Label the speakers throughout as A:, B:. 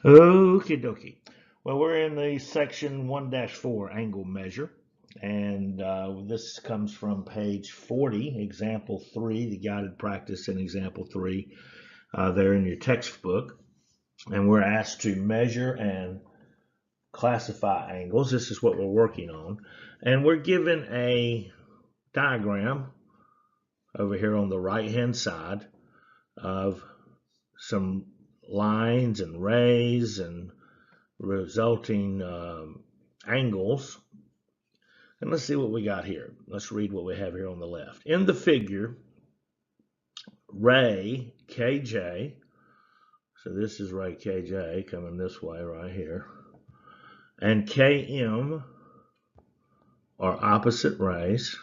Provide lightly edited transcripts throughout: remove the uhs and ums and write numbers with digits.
A: Okie dokie. Well, we're in the section 1-4 angle measure, and this comes from page 40, example 3, the guided practice in example 3, there in your textbook. And we're asked to measure and classify angles. This is what we're working on. And we're given a diagram over here on the right-hand side of some lines and rays and resulting angles. And let's see what we got here. Let's read what we have here on the left. In the figure, ray KJ, so this is ray KJ coming this way right here, and KM are opposite rays,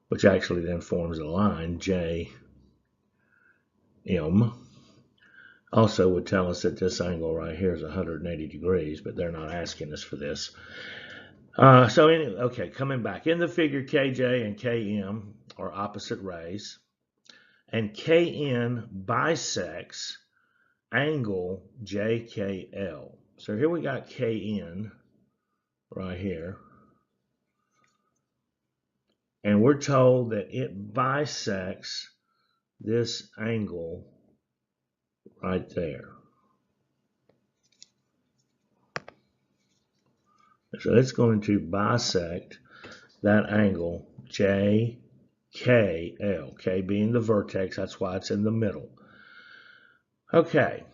A: which actually then forms a line, JM. Also would tell us that this angle right here is 180 degrees, but they're not asking us for this. So anyway, okay, coming back. In the figure, KJ and KM are opposite rays, and KN bisects angle JKL. So here we got KN right here, and we're told that it bisects this angle right there. So it's going to bisect that angle JKL, K being the vertex, that's why it's in the middle. Okay,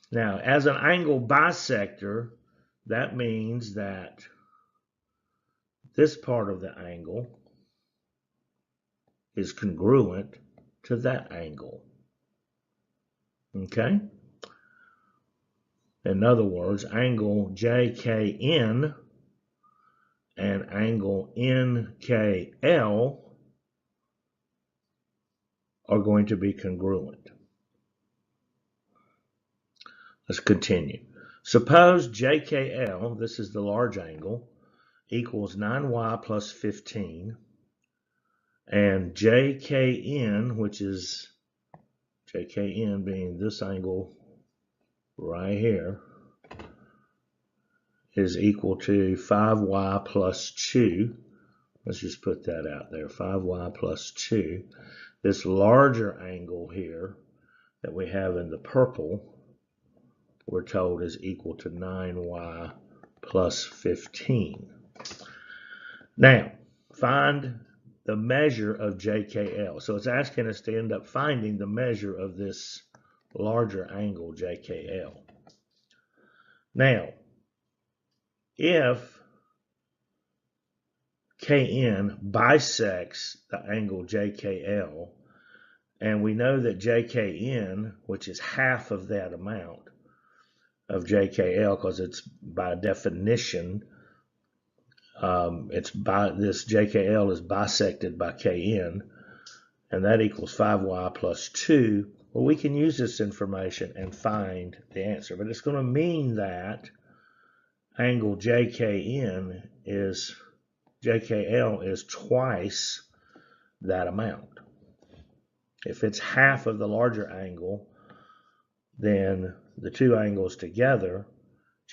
A: now as an angle bisector, that means that this part of the angle is congruent to that angle. Okay? In other words, angle JKN and angle NKL are going to be congruent. Let's continue. Suppose JKL, this is the large angle, equals 9y plus 15, and JKN, which is JKN being this angle right here, is equal to 5y plus 2. Let's just put that out there, 5y plus 2. This larger angle here that we have in the purple, we're told is equal to 9y plus 15. Now, find the measure of JKL. So it's asking us to end up finding the measure of this larger angle JKL. Now, if KN bisects the angle JKL, and we know that JKN, which is half of that amount of JKL, because it's by definition, this JKL is bisected by KN, and that equals 5y plus 2. Well, we can use this information and find the answer, but it's going to mean that angle JKL is twice that amount. If it's half of the larger angle, then the two angles together,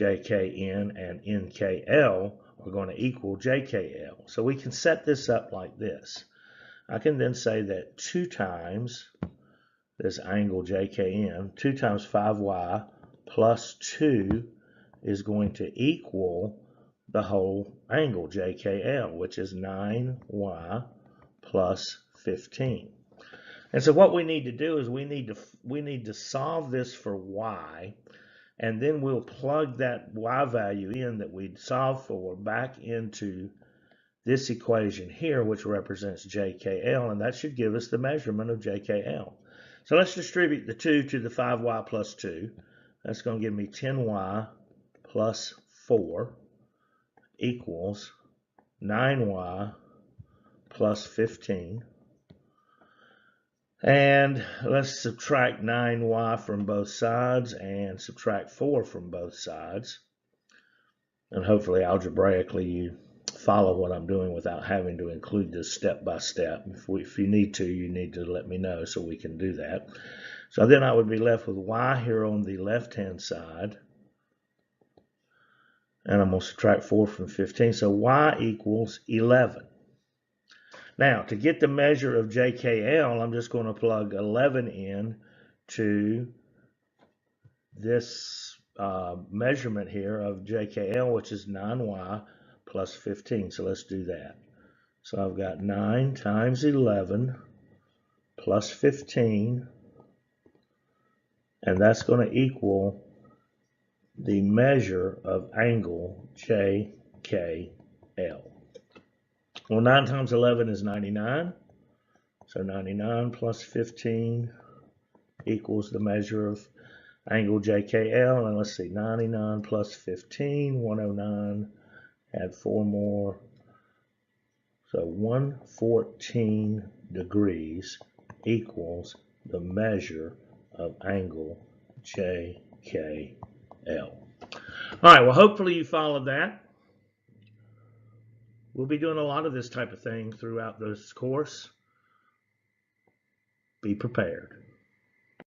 A: JKN and NKL, are going to equal JKL. So we can set this up like this. I can then say that 2 times this angle JKN, 2 times 5y plus 2 is going to equal the whole angle JKL, which is 9y plus 15. And so what we need to do is we need to solve this for y, and then we'll plug that y value in that we'd solved for back into this equation here, which represents JKL, and that should give us the measurement of JKL. So let's distribute the 2 to the 5y plus 2. That's going to give me 10y plus 4 equals 9y plus 15. And let's subtract 9y from both sides and subtract 4 from both sides. And hopefully algebraically you follow what I'm doing without having to include this step by step. If you need to let me know so we can do that. So then I would be left with y here on the left-hand side. And I'm going to subtract 4 from 15. So y equals 11. Now, to get the measure of JKL, I'm just going to plug 11 in to this measurement here of JKL, which is 9y plus 15. So let's do that. So I've got 9 times 11 plus 15, and that's going to equal the measure of angle JKL. Well, 9 times 11 is 99. So 99 plus 15 equals the measure of angle JKL. And let's see, 99 plus 15, 109. Add 4 more. So 114 degrees equals the measure of angle JKL. All right, well, hopefully you followed that. We'll be doing a lot of this type of thing throughout this course. Be prepared.